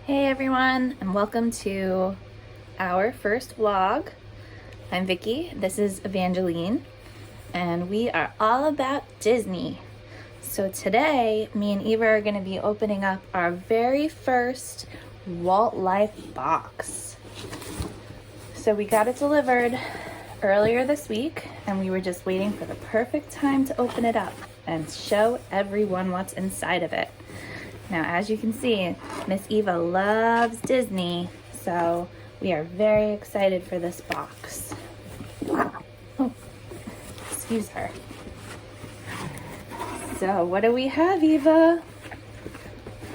Hey everyone, and welcome to our first vlog. I'm Vicky, this is Evangeline, and we are all about Disney. So today, me and Eva are going to be opening up our very first Walt Life box. So we got it delivered earlier this week, and we were just waiting for the perfect time to open it up and show everyone what's inside of it. Now, as you can see, Miss Eva loves Disney, so we are very excited for this box. Oh, excuse her. So, what do we have, Eva?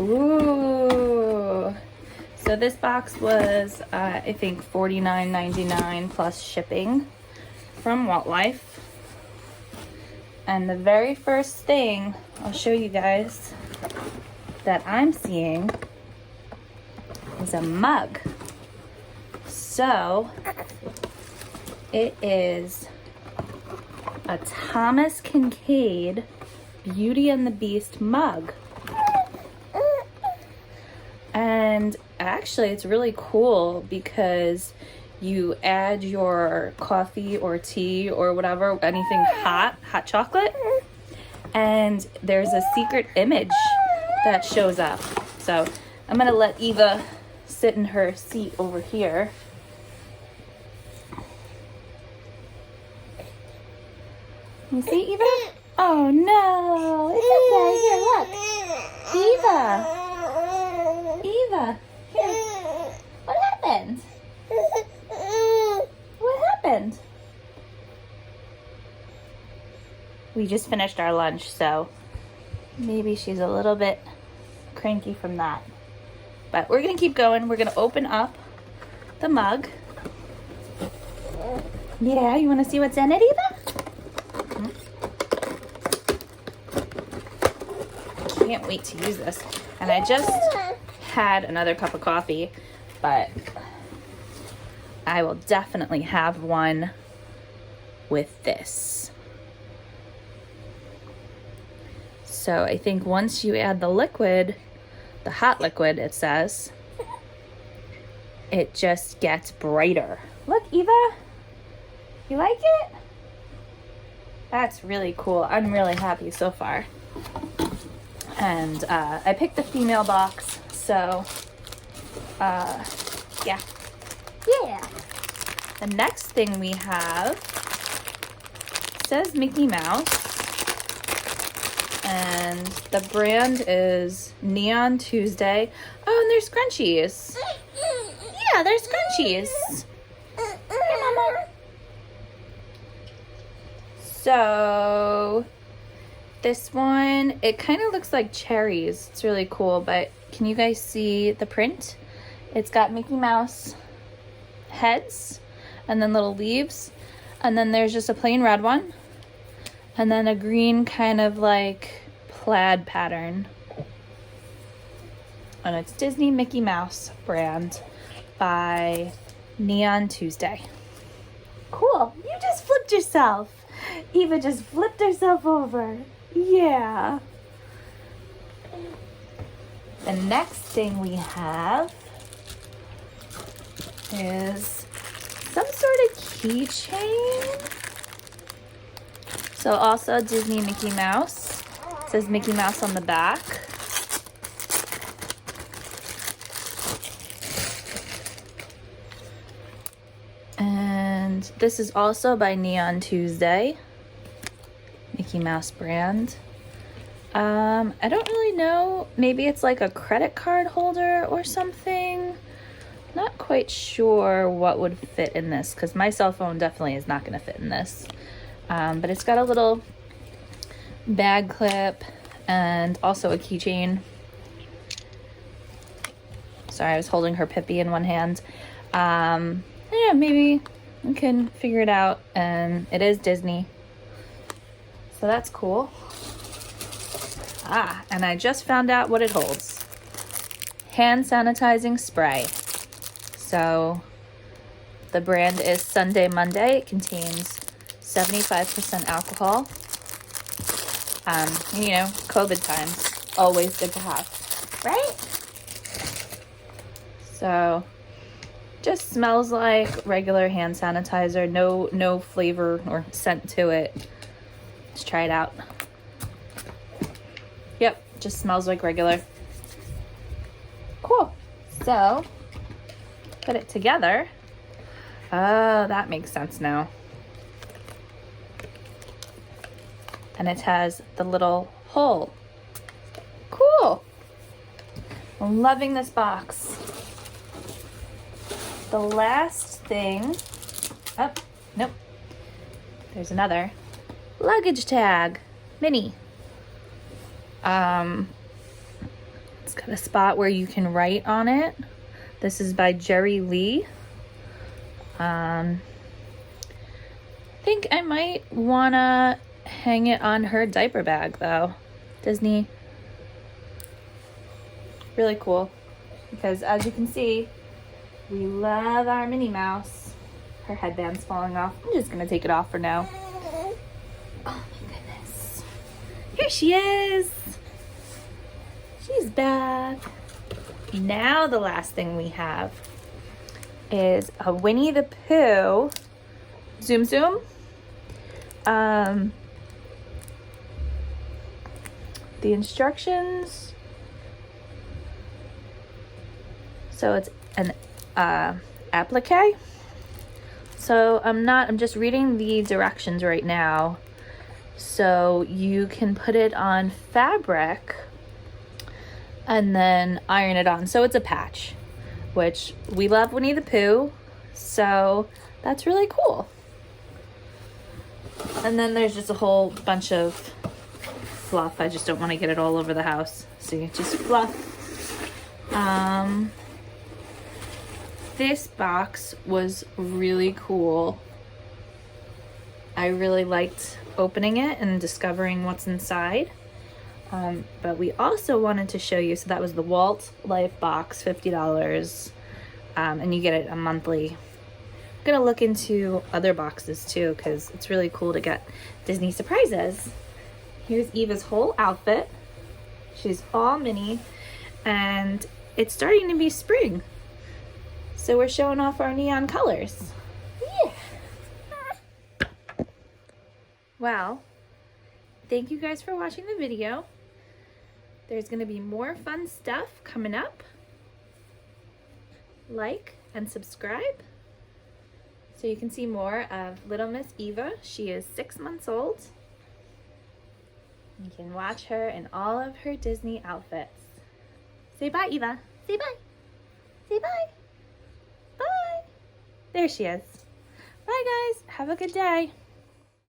Ooh. So this box was, I think, $49.99 plus shipping from Walt Life. And the very first thing I'll show you guys that I'm seeing is a mug. So it is a Thomas Kincaid Beauty and the Beast mug. And actually it's really cool because you add your coffee or tea or whatever, anything hot chocolate, and there's a secret image that shows up. So I'm gonna let Eva sit in her seat over here. You see, Eva? Oh no, it's okay. Here, look. Eva, here. What happened? What happened? We just finished our lunch, so maybe she's a little bit cranky from that. But we're gonna keep going. We're gonna open up the mug. Yeah, you wanna see what's in it, Eva? Can't wait to use this. And I just had another cup of coffee, but I will definitely have one with this. So I think once you add the liquid, the hot liquid, it says, it just gets brighter. Look, Eva, you like it? That's really cool. I'm really happy so far. And I picked the female box, so yeah. The next thing we have says Mickey Mouse. And the brand is Neon Tuesday. Oh, and there's scrunchies. Yeah, there's scrunchies. Here, Mama. So this one, it kind of looks like cherries. It's really cool, but can you guys see the print? It's got Mickey Mouse heads and then little leaves. And then there's just a plain red one. And then a green kind of like plaid pattern. And it's Disney Mickey Mouse brand by Neon Tuesday. Cool. You just flipped yourself. Eva just flipped herself over. Yeah. The next thing we have is some sort of keychain. So also Disney Mickey Mouse. It says Mickey Mouse on the back. And this is also by Neon Tuesday. Mickey Mouse brand. I don't really know. Maybe it's like a credit card holder or something. Not quite sure what would fit in this because my cell phone definitely is not going to fit in this. But it's got a little bag clip and also a keychain. Sorry, I was holding her Pippi in one hand. Yeah, maybe we can figure it out. And it is Disney. So that's cool. And I just found out what it holds. Hand sanitizing spray. So the brand is Sunday Monday. It contains 75% alcohol. You know, COVID times, always good to have, right? So just smells like regular hand sanitizer. No flavor or scent to it. Let's try it out. Yep, just smells like regular. Cool. So put it together. Oh, that makes sense now. And it has the little hole. Cool. I'm loving this box. The last thing, oh, nope. There's another luggage tag, mini. It's got a spot where you can write on it. This is by Jerry Lee. I think I might wanna hang it on her diaper bag though. Disney. Really cool. Because as you can see, we love our Minnie Mouse. Her headband's falling off. I'm just gonna take it off for now. Oh my goodness. Here she is. She's back. Now the last thing we have is a Winnie the Pooh Zoom Zoom. The instructions. So it's an applique. So I'm just reading the directions right now. So you can put it on fabric and then iron it on. So it's a patch, which we love Winnie the Pooh. So that's really cool. And then there's just a whole bunch of fluff. I just don't want to get it all over the house. See, just fluff. This box was really cool. I really liked opening it and discovering what's inside. But we also wanted to show you, so that was the Walt Life box, $50. And you get it a monthly. I'm gonna look into other boxes too, because it's really cool to get Disney surprises. Here's Eva's whole outfit. She's all Minnie, and it's starting to be spring. So we're showing off our neon colors. Yeah. Well, thank you guys for watching the video. There's gonna be more fun stuff coming up. Like and subscribe so you can see more of Little Miss Eva. She is 6 months old. You can watch her in all of her Disney outfits. Say bye, Eva. Say bye. Say bye. Bye. There she is. Bye, guys. Have a good day.